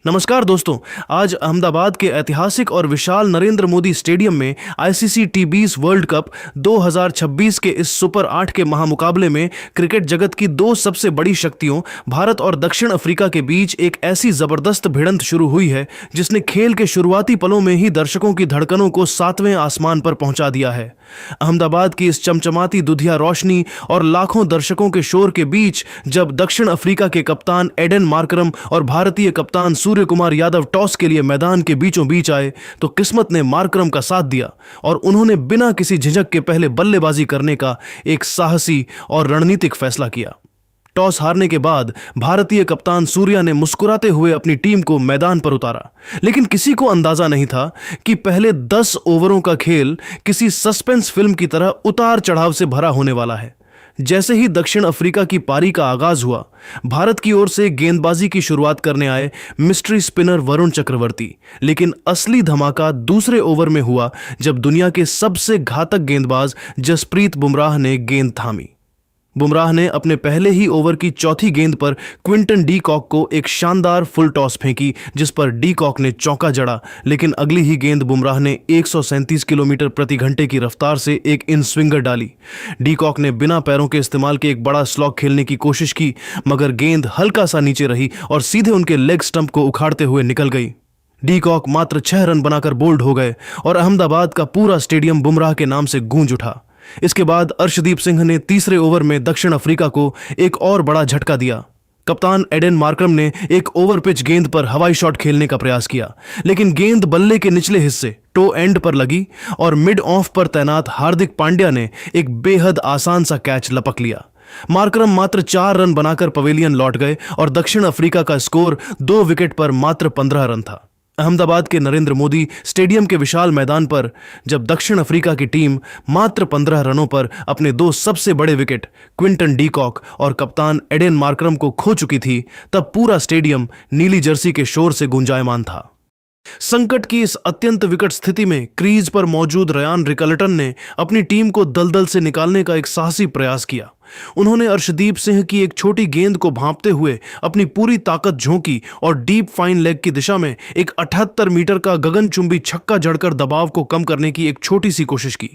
नमस्कार दोस्तों। आज अहमदाबाद के ऐतिहासिक और विशाल नरेंद्र मोदी स्टेडियम में आईसीसी टी20 वर्ल्ड कप 2026 के इस सुपर 8 के महामुकाबले में क्रिकेट जगत की दो सबसे बड़ी शक्तियों भारत और दक्षिण अफ्रीका के बीच एक ऐसी जबरदस्त भिड़ंत शुरू हुई है जिसने खेल के शुरुआती पलों में ही दर्शकों की धड़कनों को सातवें आसमान पर पहुंचा दिया है। अहमदाबाद की इस चमचमाती दुधिया रोशनी और लाखों दर्शकों के शोर के बीच जब दक्षिण अफ्रीका के कप्तान एडेन मार्करम और भारतीय कप्तान सूर्य कुमार यादव टॉस के लिए मैदान के बीचों बीच आए तो किस्मत ने मार्करम का साथ दिया और उन्होंने बिना किसी झिझक के पहले बल्लेबाजी करने का एक साहसी और रणनीतिक फैसला किया। टॉस हारने के बाद भारतीय कप्तान सूर्या ने मुस्कुराते हुए अपनी टीम को मैदान पर उतारा, लेकिन किसी को अंदाजा नहीं था कि पहले 10 ओवरों का खेल किसी सस्पेंस फिल्म की तरह उतार चढ़ाव से भरा होने वाला है। जैसे ही दक्षिण अफ्रीका की पारी का आगाज हुआ, भारत की ओर से गेंदबाजी की शुरुआत करने आए मिस्ट्री स्पिनर वरुण चक्रवर्ती, लेकिन असली धमाका दूसरे ओवर में हुआ जब दुनिया के सबसे घातक गेंदबाज जसप्रीत बुमराह ने गेंद थामी। बुमराह ने अपने पहले ही ओवर की चौथी गेंद पर क्विंटन डी कॉक को एक शानदार फुल टॉस फेंकी, जिस पर डी कॉक ने चौका जड़ा, लेकिन अगली ही गेंद बुमराह ने 137 किलोमीटर प्रति घंटे की रफ्तार से एक इन स्विंगर डाली। डी कॉक ने बिना पैरों के इस्तेमाल के एक बड़ा स्लॉग खेलने की कोशिश की, मगर गेंद हल्का सा नीचे रही और सीधे उनके लेग स्टंप को उखाड़ते हुए निकल गई। डी कॉक मात्र 6 रन बनाकर बोल्ड हो गए और अहमदाबाद का पूरा स्टेडियम बुमराह के नाम से गूंज उठा। इसके बाद अर्शदीप सिंह ने तीसरे ओवर में दक्षिण अफ्रीका को एक और बड़ा झटका दिया। कप्तान एडेन मार्करम ने एक ओवर पिच गेंद पर हवाई शॉट खेलने का प्रयास किया, लेकिन गेंद बल्ले के निचले हिस्से टो एंड पर लगी और मिड ऑफ पर तैनात हार्दिक पांड्या ने एक बेहद आसान सा कैच लपक लिया। मार्करम मात्र 4 रन बनाकर पवेलियन लौट गए और दक्षिण अफ्रीका का स्कोर 2 विकेट पर मात्र 15 रन था। अहमदाबाद के नरेंद्र मोदी स्टेडियम के विशाल मैदान पर जब दक्षिण अफ्रीका की टीम मात्र 15 रनों पर अपने 2 सबसे बड़े विकेट क्विंटन डी कॉक और कप्तान एडेन मार्करम को खो चुकी थी, तब पूरा स्टेडियम नीली जर्सी के शोर से गुंजायमान था। संकट की इस अत्यंत विकट स्थिति में क्रीज पर मौजूद रयान रिकल्टन ने अपनी टीम को दलदल से निकालने का एक साहसी प्रयास किया। उन्होंने अर्शदीप सिंह की एक छोटी गेंद को भांपते हुए अपनी पूरी ताकत झोंकी और डीप फाइन लेग की दिशा में एक 78 मीटर का गगनचुंबी छक्का जड़कर दबाव को कम करने की एक छोटी सी कोशिश की,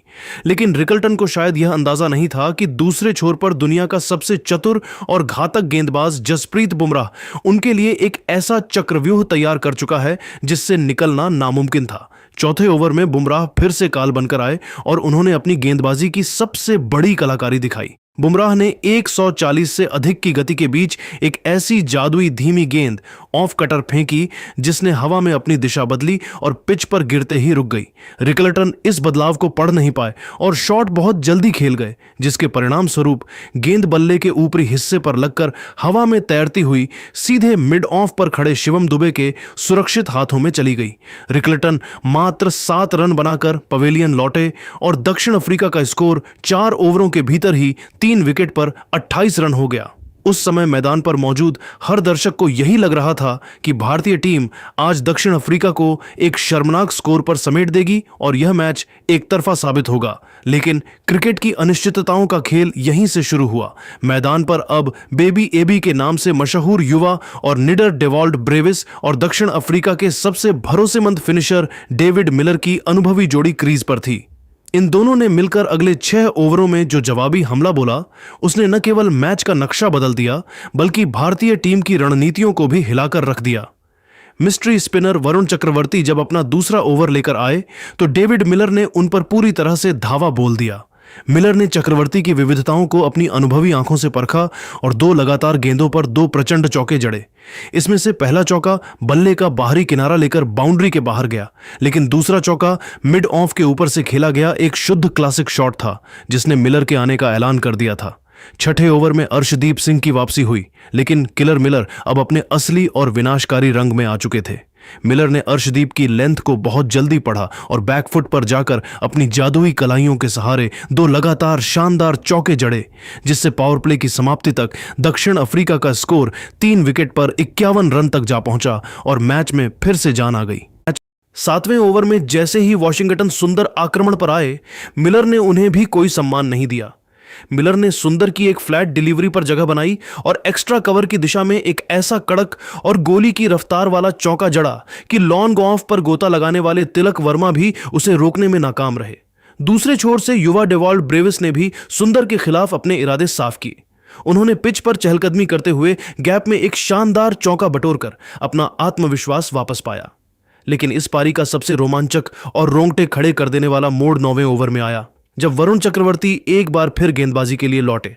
लेकिन रिकल्टन को शायद यह अंदाजा नहीं था कि दूसरे छोर पर दुनिया का सबसे चतुर और घातक गेंदबाज जसप्रीत बुमराह उनके लिए एक ऐसा चक्रव्यूह तैयार कर चुका है जिससे निकलना नामुमकिन था। चौथे ओवर में बुमराह फिर से काल बनकर आए और उन्होंने अपनी गेंदबाजी की सबसे बड़ी कलाकारी दिखाई। बुमराह ने 140 से अधिक की गति के बीच एक ऐसी जादुई धीमी गेंद ऑफ कटर फेंकी जिसने हवा में अपनी दिशा बदली और पिच पर गिरते ही रुक गई। रिकल्टन इस बदलाव को पढ़ नहीं पाए और शॉट बहुत जल्दी खेल गए, जिसके परिणाम स्वरूप गेंद बल्ले के ऊपरी हिस्से पर लगकर हवा में तैरती हुई सीधे मिड ऑफ पर खड़े शिवम दुबे के सुरक्षित हाथों में चली गई। रिकल्टन मात्र 7 रन बनाकर पवेलियन लौटे और दक्षिण अफ्रीका का स्कोर 4 ओवरों के भीतर ही 3 विकेट पर 28 रन हो गया। उस समय मैदान पर मौजूद हर दर्शक को यही लग रहा था कि भारतीय टीम आज दक्षिण अफ्रीका को एक शर्मनाक स्कोर पर समेट देगी और यह मैच एक तरफा साबित होगा। लेकिन क्रिकेट की अनिश्चितताओं का खेल यहीं से शुरू हुआ। मैदान पर अब बेबी एबी के नाम से मशहूर युवा और निडर डेवॉल्ड ब्रेविस और दक्षिण अफ्रीका के सबसे भरोसेमंद फिनिशर डेविड मिलर की अनुभवी जोड़ी क्रीज पर थी। इन दोनों ने मिलकर अगले 6 ओवरों में जो जवाबी हमला बोला, उसने न केवल मैच का नक्शा बदल दिया बल्कि भारतीय टीम की रणनीतियों को भी हिलाकर रख दिया। मिस्ट्री स्पिनर वरुण चक्रवर्ती जब अपना दूसरा ओवर लेकर आए तो डेविड मिलर ने उन पर पूरी तरह से धावा बोल दिया। मिलर ने चक्रवर्ती की विविधताओं को अपनी अनुभवी आंखों से परखा और 2 लगातार गेंदों पर 2 प्रचंड चौके जड़े। इसमें से पहला चौका बल्ले का बाहरी किनारा लेकर बाउंड्री के बाहर गया, लेकिन दूसरा चौका मिड ऑफ के ऊपर से खेला गया एक शुद्ध क्लासिक शॉट था जिसने मिलर के आने का ऐलान कर दिया था। छठे ओवर में अर्शदीप सिंह की वापसी हुई, लेकिन किलर मिलर अब अपने असली और विनाशकारी रंग में आ चुके थे। मिलर ने अर्शदीप की लेंथ को बहुत जल्दी पढ़ा और बैकफुट पर जाकर अपनी जादुई कलाइयों के सहारे 2 लगातार शानदार चौके जड़े, जिससे पावर प्ले की समाप्ति तक दक्षिण अफ्रीका का स्कोर 3 विकेट पर 51 रन तक जा पहुंचा और मैच में फिर से जान आ गई। 7वें ओवर में जैसे ही वॉशिंगटन सुंदर आक्रमण पर आए, मिलर ने उन्हें भी कोई सम्मान नहीं दिया। मिलर ने सुंदर की एक फ्लैट डिलीवरी पर जगह बनाई और एक्स्ट्रा कवर की दिशा में एक ऐसा कड़क और गोली की रफ्तार वाला चौका जड़ा कि लॉन्ग ऑफ पर गोता लगाने वाले तिलक वर्मा भी उसे रोकने में नाकाम रहे। दूसरे छोर से युवा डेवॉल्ड ब्रेविस ने भी सुंदर के खिलाफ अपने इरादे साफ किए। उन्होंने पिच पर चहलकदमी करते हुए गैप में एक शानदार चौका बटोरकर अपना आत्मविश्वास वापस पाया। लेकिन इस पारी का सबसे रोमांचक और रोंगटे खड़े कर देने वाला मोड़ 9वें ओवर में आया, जब वरुण चक्रवर्ती एक बार फिर गेंदबाजी के लिए लौटे।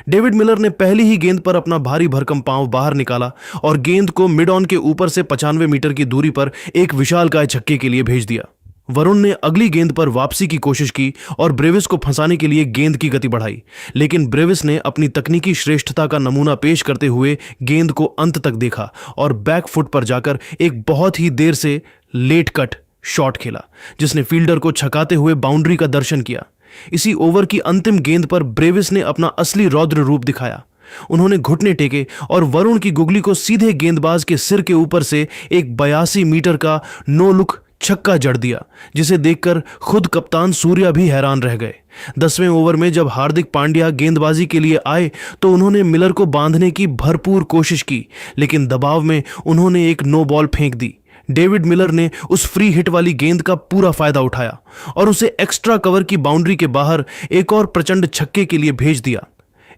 डेविड मिलर ने पहली ही गेंद पर अपना भारी भरकम पांव बाहर निकाला और गेंद को मिड ऑन के ऊपर से 95 मीटर की दूरी पर एक विशालकाय छक्के के लिए भेज दिया। वरुण ने अगली गेंद पर वापसी की कोशिश की और ब्रेविस को फंसाने के लिए गेंद की गति बढ़ाई, लेकिन ब्रेविस ने अपनी तकनीकी श्रेष्ठता का नमूना पेश करते हुए गेंद को अंत तक देखा और बैक फुट पर जाकर एक बहुत ही देर से लेट कट शॉट खेला, जिसने फील्डर को छकाते हुए बाउंड्री का दर्शन किया। इसी ओवर की अंतिम गेंद पर ब्रेविस ने अपना असली रौद्र रूप दिखाया। उन्होंने घुटने टेके और वरुण की गुगली को सीधे गेंदबाज के सिर के ऊपर से एक 82 मीटर का नो लुक छक्का जड़ दिया, जिसे देखकर खुद कप्तान सूर्या भी हैरान रह गए। 10वें ओवर में जब हार्दिक पांड्या गेंदबाजी के लिए आए तो उन्होंने मिलर को बांधने की भरपूर कोशिश की, लेकिन दबाव में उन्होंने एक नो बॉल फेंक दी। डेविड मिलर ने उस फ्री हिट वाली गेंद का पूरा फायदा उठाया और उसे एक्स्ट्रा कवर की बाउंड्री के बाहर एक और प्रचंड छक्के के लिए भेज दिया।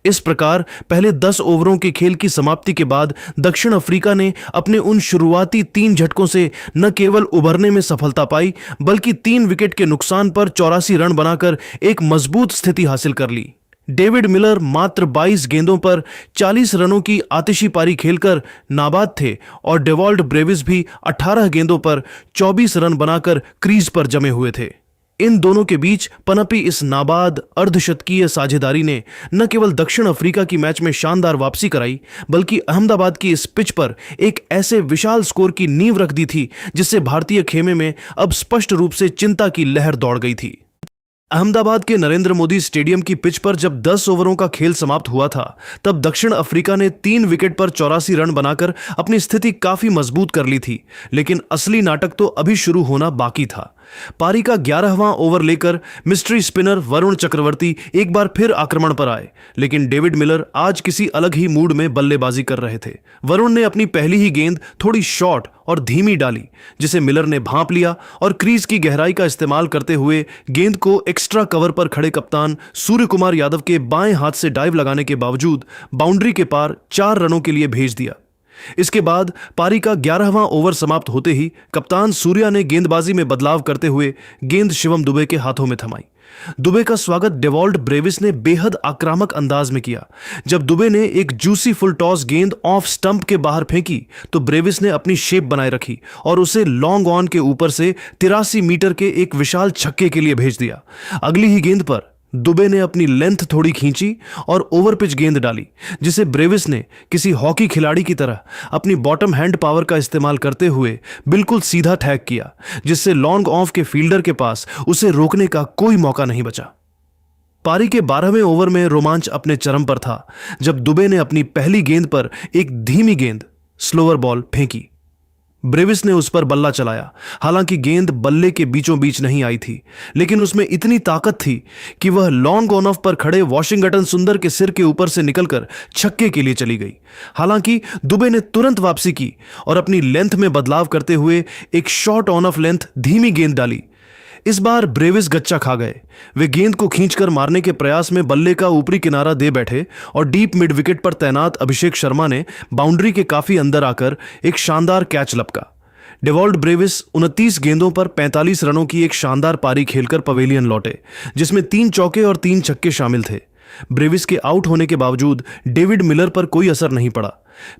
इस प्रकार पहले 10 ओवरों के खेल की समाप्ति के बाद दक्षिण अफ्रीका ने अपने उन शुरुआती 3 झटकों से न केवल उभरने में सफलता पाई, बल्कि 3 विकेट के नुकसान पर 84 रन बनाकर एक मजबूत स्थिति हासिल कर ली। डेविड मिलर मात्र 22 गेंदों पर 40 रनों की आतिशी पारी खेलकर नाबाद थे और डेवॉल्ड ब्रेविस भी 18 गेंदों पर 24 रन बनाकर क्रीज पर जमे हुए थे। इन दोनों के बीच पनपी इस नाबाद अर्धशतकीय साझेदारी ने न केवल दक्षिण अफ्रीका की मैच में शानदार वापसी कराई, बल्कि अहमदाबाद की इस पिच पर एक ऐसे विशाल स्कोर की नींव रख दी थी जिससे भारतीय खेमे में अब स्पष्ट रूप से चिंता की लहर दौड़ गई थी। अहमदाबाद के नरेंद्र मोदी स्टेडियम की पिच पर जब 10 ओवरों का खेल समाप्त हुआ था, तब दक्षिण अफ्रीका ने 3 विकेट पर 84 रन बनाकर अपनी स्थिति काफी मजबूत कर ली थी, लेकिन असली नाटक तो अभी शुरू होना बाकी था। पारी का 11वां ओवर लेकर मिस्ट्री स्पिनर वरुण चक्रवर्ती एक बार फिर आक्रमण पर आए, लेकिन डेविड मिलर आज किसी अलग ही मूड में बल्लेबाजी कर रहे थे। वरुण ने अपनी पहली ही गेंद थोड़ी शॉर्ट और धीमी डाली, जिसे मिलर ने भांप लिया और क्रीज की गहराई का इस्तेमाल करते हुए गेंद को एक्स्ट्रा कवर पर खड़े कप्तान सूर्य कुमार यादव के बाएं हाथ से डाइव लगाने के बावजूद बाउंड्री के पार 4 रनों के लिए भेज दिया। इसके बाद पारी का 11वां ओवर समाप्त होते ही कप्तान सूर्या ने गेंदबाजी में बदलाव करते हुए गेंद शिवम दुबे के हाथों में थमाई। दुबे का स्वागत डेवॉल्ड ब्रेविस ने बेहद आक्रामक अंदाज में किया। जब दुबे ने एक जूसी फुल टॉस गेंद ऑफ स्टंप के बाहर फेंकी तो ब्रेविस ने अपनी शेप बनाए रखी और उसे लॉन्ग ऑन के ऊपर से 83 मीटर के एक विशाल छक्के के लिए भेज दिया। अगली ही गेंद पर दुबे ने अपनी लेंथ थोड़ी खींची और ओवर पिच गेंद डाली, जिसे ब्रेविस ने किसी हॉकी खिलाड़ी की तरह अपनी बॉटम हैंड पावर का इस्तेमाल करते हुए बिल्कुल सीधा टैग किया, जिससे लॉन्ग ऑफ के फील्डर के पास उसे रोकने का कोई मौका नहीं बचा। पारी के 12वें ओवर में रोमांच अपने चरम पर था, जब दुबे ने अपनी पहली गेंद पर एक धीमी गेंद स्लोअर बॉल फेंकी। ब्रेविस ने उस पर बल्ला चलाया। हालांकि गेंद बल्ले के बीचों बीच नहीं आई थी, लेकिन उसमें इतनी ताकत थी कि वह लॉन्ग ऑन ऑफ पर खड़े वॉशिंगटन सुंदर के सिर के ऊपर से निकलकर छक्के के लिए चली गई। हालांकि दुबे ने तुरंत वापसी की और अपनी लेंथ में बदलाव करते हुए एक शॉर्ट ऑन ऑफ लेंथ धीमी गेंद डाली। इस बार ब्रेविस गच्चा खा गए। वे गेंद को खींचकर मारने के प्रयास में बल्ले का ऊपरी किनारा दे बैठे और डीप मिड विकेट पर तैनात अभिषेक शर्मा ने बाउंड्री के काफी अंदर आकर एक शानदार कैच लपका। डेवॉल्ड ब्रेविस 29 गेंदों पर 45 रनों की एक शानदार पारी खेलकर पवेलियन लौटे, जिसमें 3 चौके और 3 छक्के शामिल थे। ब्रेविस के आउट होने के बावजूद डेविड मिलर पर कोई असर नहीं पड़ा।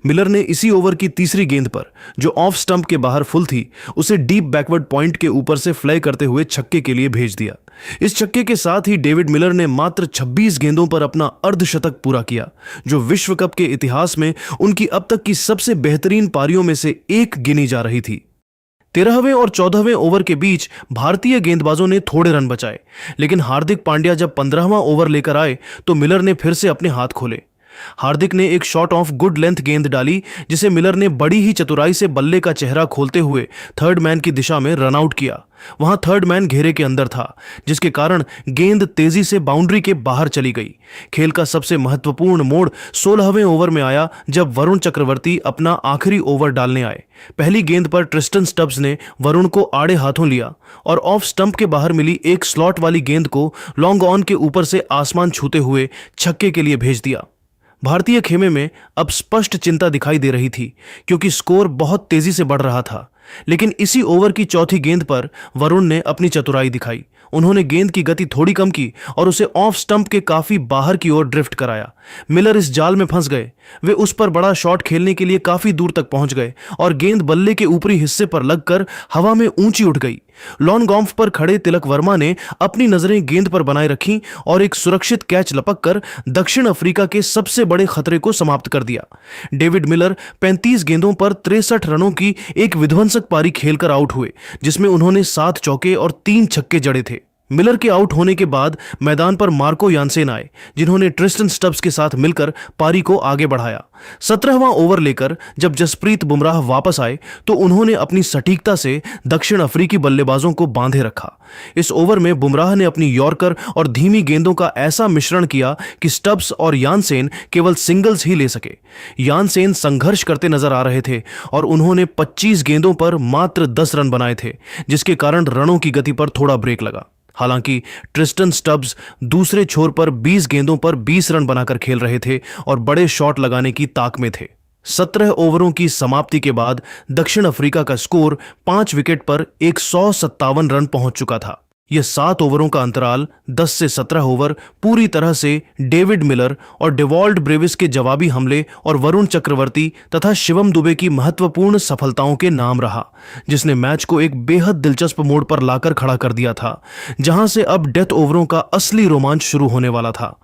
मिलर ने इसी ओवर की तीसरी गेंद पर, जो ऑफ स्टंप के बाहर फुल थी, उसे डीप बैकवर्ड पॉइंट के ऊपर से फ्लाई करते हुए छक्के के लिए भेज दिया। इस छक्के के साथ ही डेविड मिलर ने मात्र 26 गेंदों पर अपना अर्धशतक पूरा किया, जो विश्व कप के इतिहास में उनकी अब तक की सबसे बेहतरीन पारियों में से एक गिनी जा रही थी। 13वें और 14वें ओवर के बीच भारतीय गेंदबाजों ने थोड़े रन बचाए, लेकिन हार्दिक पांड्या जब 15वां ओवर लेकर आए तो मिलर ने फिर से अपने हाथ खोले। हार्दिक ने एक शॉट ऑफ गुड लेंथ गेंद डाली, जिसे मिलर ने बड़ी ही चतुराई से बल्ले का चेहरा खोलते हुए थर्ड मैन की दिशा में रन आउट किया। वहां थर्ड मैन घेरे के अंदर था, जिसके कारण गेंद तेजी से बाउंड्री के बाहर चली गई। खेल का सबसे महत्वपूर्ण मोड़ 16वें ओवर में आया, जब वरुण चक्रवर्ती अपना आखिरी ओवर डालने आए। पहली गेंद पर ट्रिस्टन स्टब्स ने वरुण को आड़े हाथों लिया और ऑफ स्टंप के बाहर मिली एक स्लॉट वाली गेंद को लॉन्ग ऑन के ऊपर से आसमान छूते हुए छक्के के लिए भेज दिया। भारतीय खेमे में अब स्पष्ट चिंता दिखाई दे रही थी, क्योंकि स्कोर बहुत तेजी से बढ़ रहा था। लेकिन इसी ओवर की चौथी गेंद पर वरुण ने अपनी चतुराई दिखाई। उन्होंने गेंद की गति थोड़ी कम की और उसे ऑफ स्टंप के काफी बाहर की ओर ड्रिफ्ट कराया। मिलर इस जाल में फंस गए। वे उस पर बड़ा शॉट खेलने के लिए काफी दूर तक पहुंच गए और गेंद बल्ले के ऊपरी हिस्से पर लगकर हवा में ऊंची उठ गई। लॉन गॉम्फ पर खड़े तिलक वर्मा ने अपनी नजरें गेंद पर बनाए रखी और एक सुरक्षित कैच लपककर दक्षिण अफ्रीका के सबसे बड़े खतरे को समाप्त कर दिया। डेविड मिलर 35 गेंदों पर 63 रनों की एक विध्वंसक पारी खेलकर आउट हुए, जिसमें उन्होंने 7 चौके और 3 छक्के जड़े थे। मिलर के आउट होने के बाद मैदान पर मार्को यानसेन आए, जिन्होंने ट्रिस्टन स्टब्स के साथ मिलकर पारी को आगे बढ़ाया। 17वां ओवर लेकर जब जसप्रीत बुमराह वापस आए तो उन्होंने अपनी सटीकता से दक्षिण अफ्रीकी बल्लेबाजों को बांधे रखा। इस ओवर में बुमराह ने अपनी यॉर्कर और धीमी गेंदों का ऐसा मिश्रण किया कि स्टब्स और यानसेन केवल सिंगल्स ही ले सके। यानसेन संघर्ष करते नजर आ रहे थे और उन्होंने 25 गेंदों पर मात्र 10 रन बनाए थे, जिसके कारण रनों की गति पर थोड़ा ब्रेक लगा। हालांकि ट्रिस्टन स्टब्स दूसरे छोर पर 20 गेंदों पर 20 रन बनाकर खेल रहे थे और बड़े शॉट लगाने की ताक में थे। 17 ओवरों की समाप्ति के बाद दक्षिण अफ्रीका का स्कोर 5 विकेट पर 157 रन पहुंच चुका था। यह 7 ओवरों का अंतराल 10 से 17 ओवर पूरी तरह से डेविड मिलर और डेवॉल्ट ब्रेविस के जवाबी हमले और वरुण चक्रवर्ती तथा शिवम दुबे की महत्वपूर्ण सफलताओं के नाम रहा, जिसने मैच को एक बेहद दिलचस्प मोड़ पर लाकर खड़ा कर दिया था, जहां से अब डेथ ओवरों का असली रोमांच शुरू होने वाला था।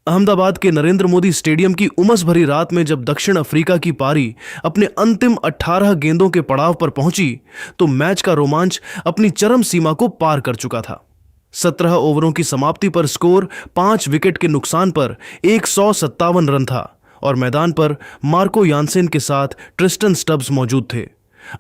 अहमदाबाद के नरेंद्र मोदी स्टेडियम की उमस भरी रात में जब दक्षिण अफ्रीका की पारी अपने अंतिम 18 गेंदों के पड़ाव पर पहुंची तो मैच का रोमांच अपनी चरम सीमा को पार कर चुका था। 17 ओवरों की समाप्ति पर स्कोर 5 विकेट के नुकसान पर 157 रन था और मैदान पर मार्को यानसेन के साथ ट्रिस्टन स्टब्स मौजूद थे।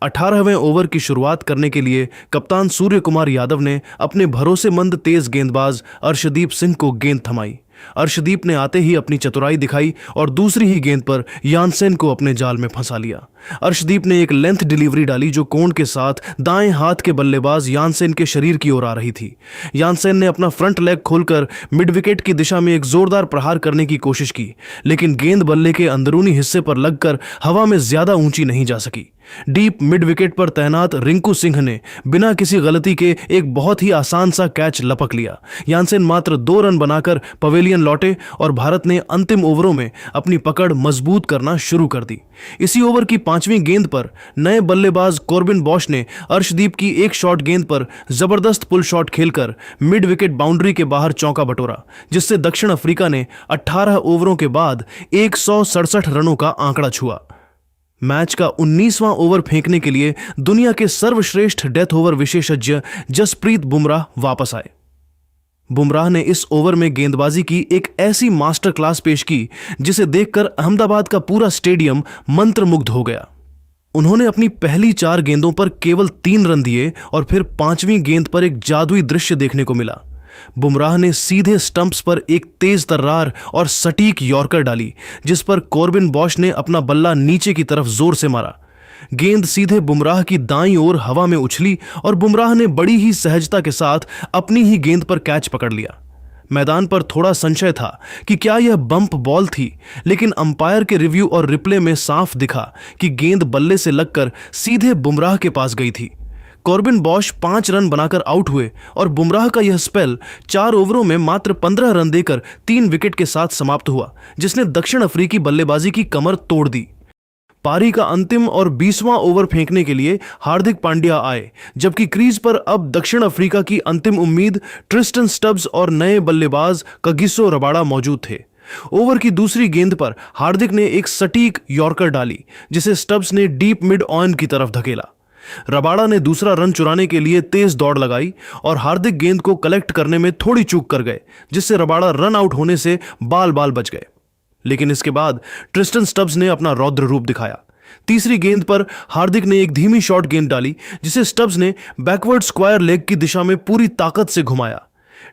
18वें ओवर की शुरुआत करने के लिए कप्तान सूर्य कुमार यादव ने अपने भरोसेमंद तेज गेंदबाज अर्शदीप सिंह को गेंद थमाई। अर्शदीप ने आते ही अपनी चतुराई दिखाई और दूसरी ही गेंद पर यानसेन को अपने जाल में फंसा लिया। अर्शदीप ने एक लेंथ डिलीवरी डाली जो कोण के साथ दाएं हाथ के बल्लेबाज यानसेन के शरीर की ओर आ रही थी। यानसेन ने अपना फ्रंट लेग खोलकर मिड विकेट की दिशा में एक जोरदार प्रहार करने की कोशिश की, लेकिन गेंद बल्ले के अंदरूनी हिस्से पर लगकर हवा में ज्यादा ऊंची नहीं जा सकी। डीप मिड विकेट पर तैनात रिंकू सिंह ने बिना किसी गलती के एक बहुत ही आसान सा कैच लपक लिया। यानसेन मात्र 2 रन बनाकर पवेलियन लौटे और भारत ने अंतिम ओवरों में अपनी पकड़ मजबूत करना शुरू कर दी। इसी ओवर की 5वीं गेंद पर नए बल्लेबाज कॉर्बिन बॉश ने अर्शदीप की एक शॉट गेंद पर जबरदस्त पुल शॉट खेलकर मिड विकेट बाउंड्री के बाहर चौका बटोरा, जिससे दक्षिण अफ्रीका ने 18 ओवरों के बाद 167 रनों का आंकड़ा छुआ। मैच का 19वां ओवर फेंकने के लिए दुनिया के सर्वश्रेष्ठ डेथ ओवर विशेषज्ञ जसप्रीत बुमराह वापस आए। बुमराह ने इस ओवर में गेंदबाजी की एक ऐसी मास्टर क्लास पेश की जिसे देखकर अहमदाबाद का पूरा स्टेडियम मंत्रमुग्ध हो गया। उन्होंने अपनी पहली 4 गेंदों पर केवल 3 रन दिए और फिर 5वीं गेंद पर एक जादुई दृश्य देखने को मिला। बुमराह ने सीधे स्टंप्स पर एक तेज तर्रार और सटीक यॉर्कर डाली, जिस पर कॉर्बिन बॉश ने अपना बल्ला नीचे की तरफ जोर से मारा। गेंद सीधे बुमराह की दाईं ओर हवा में उछली और बुमराह ने बड़ी ही सहजता के साथ अपनी ही गेंद पर कैच पकड़ लिया। मैदान पर थोड़ा संशय था कि क्या यह बम्प बॉल थी, लेकिन अंपायर के रिव्यू और रिप्ले में साफ दिखा कि गेंद बल्ले से लगकर सीधे बुमराह के पास गई थी। कॉर्बिन बॉश 5 रन बनाकर आउट हुए और बुमराह का यह स्पेल 4 ओवरों में मात्र 15 रन देकर 3 विकेट के साथ समाप्त हुआ, जिसने दक्षिण अफ्रीकी बल्लेबाजी की कमर तोड़ दी। पारी का अंतिम और 20वां ओवर फेंकने के लिए हार्दिक पांड्या आए, जबकि क्रीज पर अब दक्षिण अफ्रीका की अंतिम उम्मीद ट्रिस्टन स्टब्स और नए बल्लेबाज कगिसो रबाड़ा मौजूद थे। ओवर की दूसरी गेंद पर हार्दिक ने एक सटीक यॉर्कर डाली, जिसे स्टब्स ने डीप मिड ऑन की तरफ धकेला। रबाड़ा ने दूसरा रन चुराने के लिए तेज दौड़ लगाई और हार्दिक गेंद को कलेक्ट करने में थोड़ी चूक कर गए, जिससे रबाड़ा रन आउट होने से बाल बाल बच गए। लेकिन इसके बाद ट्रिस्टन स्टब्स ने अपना रौद्र रूप दिखाया। तीसरी गेंद पर हार्दिक ने एक धीमी शॉर्ट गेंद डाली जिसे स्टब्स ने बैकवर्ड स्क्वायर लेग की दिशा में पूरी ताकत से घुमाया।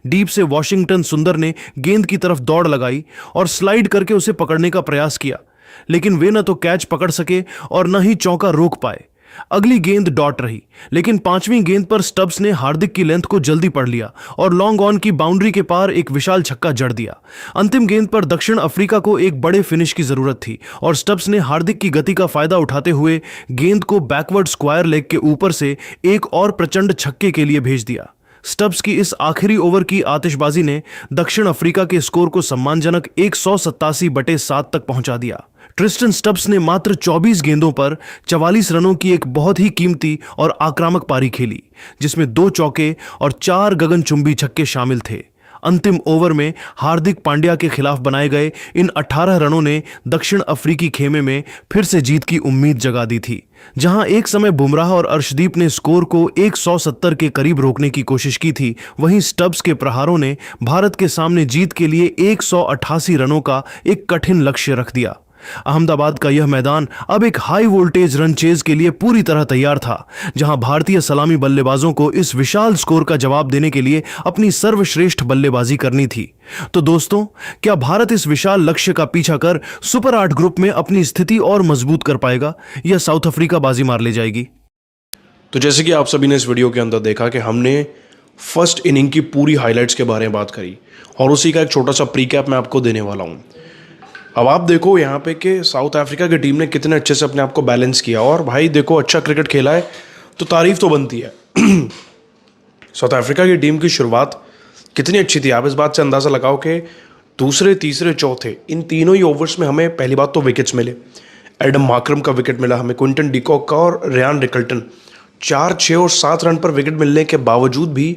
डीप से वॉशिंगटन सुंदर ने गेंद की तरफ दौड़ लगाई और स्लाइड करके उसे पकड़ने का प्रयास किया, लेकिन वे न तो कैच पकड़ सके और न ही चौका रोक पाए। अगली गेंद डॉट रही, लेकिन पांचवीं गेंद पर स्टब्स ने हार्दिक की लेंथ को जल्दी पढ़ लिया और लॉन्ग ऑन की बाउंड्री के पार एक विशाल छक्का जड़ दिया। अंतिम गेंद पर दक्षिण अफ्रीका को एक बड़े फिनिश की जरूरत थी और स्टब्स ने हार्दिक की गति का फायदा उठाते हुए गेंद को बैकवर्ड स्क्वायर लेग के ऊपर से एक और प्रचंड छक्के के लिए भेज दिया। स्टब्स की इस आखिरी ओवर की आतिशबाजी ने दक्षिण अफ्रीका के स्कोर को सम्मानजनक 187/7 तक पहुंचा दिया। ट्रिस्टन स्टब्स ने मात्र 24 गेंदों पर 44 रनों की एक बहुत ही कीमती और आक्रामक पारी खेली, जिसमें 2 चौके और 4 गगनचुंबी छक्के शामिल थे। अंतिम ओवर में हार्दिक पांड्या के खिलाफ बनाए गए इन 18 रनों ने दक्षिण अफ्रीकी खेमे में फिर से जीत की उम्मीद जगा दी थी। जहां एक समय बुमराह और अर्शदीप ने स्कोर को 170 के करीब रोकने की कोशिश की थी, वहीं स्टब्स के प्रहारों ने भारत के सामने जीत के लिए 188 रनों का एक कठिन लक्ष्य रख दिया। अहमदाबाद का यह मैदान अब एक हाई वोल्टेज रन चेज के लिए पूरी तरह तैयार था, जहां भारतीय सलामी बल्लेबाजों को इस विशाल स्कोर का जवाब देने के लिए अपनी सर्वश्रेष्ठ बल्लेबाजी करनी थी। तो दोस्तों, क्या भारत इस विशाल लक्ष्य का पीछा कर सुपर 8 ग्रुप में अपनी स्थिति और मजबूत कर पाएगा या साउथ अफ्रीका बाजी मार ले जाएगी? तो जैसे कि आप सभी ने इस वीडियो के अंदर देखा कि हमने फर्स्ट इनिंग की पूरी हाइलाइट्स के बारे में बात करी और उसी का एक छोटा सा प्रीकैप मैं आपको देने वाला हूँ। अब आप देखो यहाँ पे कि साउथ अफ्रीका की टीम ने कितने अच्छे से अपने आप को बैलेंस किया और भाई देखो अच्छा क्रिकेट खेला है तो तारीफ तो बनती है। साउथ अफ्रीका की टीम की शुरुआत कितनी अच्छी थी, आप इस बात से अंदाज़ा लगाओ कि दूसरे, तीसरे, चौथे इन तीनों ही ओवर्स में हमें पहली बात तो विकेट्स मिले। एडम मार्करम का विकेट मिला हमें, क्विंटन डिकॉक का और रियान रिकल्टन। 4, 6 और 7 रन पर विकेट मिलने के बावजूद भी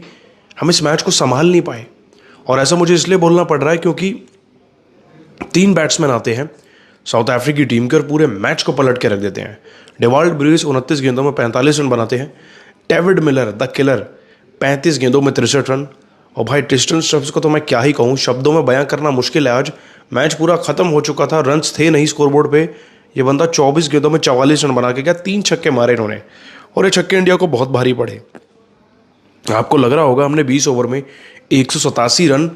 हम इस मैच को संभाल नहीं पाए। और ऐसा मुझे इसलिए बोलना पड़ रहा है क्योंकि 3 बैट्समैन आते हैं साउथ अफ्रीकी टीम के और पूरे मैच को पलट के रख देते हैं। डेवाल्ड ब्रूइस 29 गेंदों में 45 रन बनाते हैं। डेविड मिलर द किलर 35 गेंदों में 63 रन। और भाई ट्रिस्टन स्टब्स को तो मैं क्या ही कहूँ, शब्दों में बयां करना मुश्किल है। आज मैच पूरा खत्म हो चुका था, रन्स थे नहीं स्कोरबोर्ड पे, ये बंदा 24 गेंदों में 44 रन बना के गया। 3 छक्के मारे इन्होंने और ये छक्के इंडिया को बहुत भारी पड़े। आपको लग रहा होगा हमने 20 ओवर में 187 रन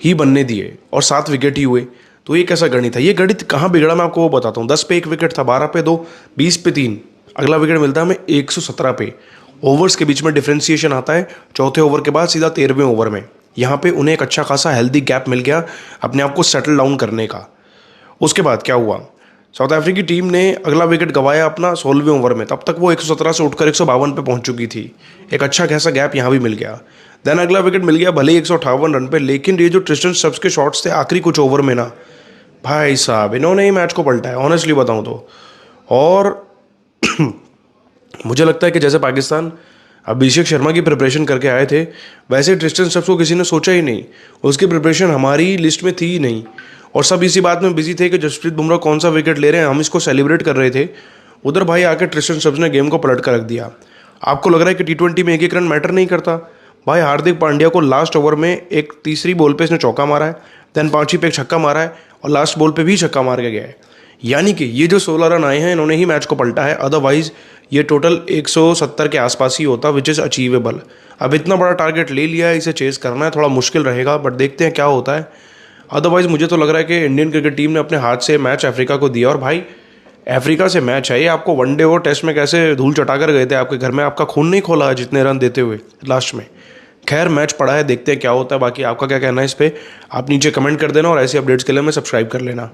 ही बनने दिए और 7 विकेट ही हुए, तो ये कैसा गणित है? ये गणित कहाँ बिगड़ा मैं आपको वो बताता हूँ। 10 पे 1 विकेट था, 12 पे 2, 20 पे 3, अगला विकेट मिलता है हमें 117 पे। ओवर्स के बीच में डिफ्रेंसिएशन आता है चौथे ओवर के बाद सीधा 13वें ओवर में। यहाँ पे उन्हें एक अच्छा खासा हेल्दी गैप मिल गया अपने आप को सेटल डाउन करने का। उसके बाद क्या हुआ, साउथ अफ्रीकी टीम ने अगला विकेट गंवाया अपना 16वें ओवर में। तब तक वो 117 से उठकर 152 पे पहुंच चुकी थी। एक अच्छा खासा गैप यहाँ भी मिल गया। देन अगला विकेट मिल गया भले 158 रन पे, लेकिन ये जो ट्रिस्टन स्टब्स के शॉट्स थे आखिरी कुछ ओवर में ना, भाई साहब इन्होंने ही मैच को पलटा है, ऑनेस्टली बताऊं तो। और मुझे लगता है कि जैसे पाकिस्तान अभिषेक शर्मा की प्रिपरेशन करके आए थे, वैसे ट्रिस्टन स्टब्स को किसी ने सोचा ही नहीं। उसकी प्रिपरेशन हमारी लिस्ट में थी ही नहीं और सब इसी बात में बिजी थे कि जसप्रीत बुमराह कौन सा विकेट ले रहे हैं, हम इसको सेलिब्रेट कर रहे थे। उधर भाई आकर ट्रिस्टन स्टब्स ने गेम को पलट कर रख दिया। आपको लग रहा है कि T20 में 1-1 रन मैटर नहीं करता? भाई हार्दिक पांड्या को लास्ट ओवर में एक तीसरी बॉल पे इसने चौका मारा है, देन 5वीं पे एक छक्का मारा है और लास्ट बॉल पे भी छक्का मार के गया है। यानी कि ये जो 16 रन आए हैं इन्होंने ही मैच को पलटा है, अदरवाइज ये टोटल 170 के आसपास ही होता, विच इज़ अचीवेबल। अब इतना बड़ा टारगेट ले लिया है, इसे चेस करना है थोड़ा मुश्किल रहेगा, बट देखते हैं क्या होता है। अदरवाइज मुझे तो लग रहा है कि इंडियन क्रिकेट टीम ने अपने हाथ से मैच अफ्रीका को दिया। और भाई अफ्रीका से मैच है ये, आपको वनडे और टेस्ट में कैसे धूल चटा कर गए थे आपके घर में, आपका खून नहीं खोला है जितने रन देते हुए लास्ट में। खैर मैच पड़ा है, देखते हैं क्या होता है। बाकी आपका क्या कहना है इस पर आप नीचे कमेंट कर देना और ऐसी अपडेट्स के लिए हमें सब्सक्राइब कर लेना।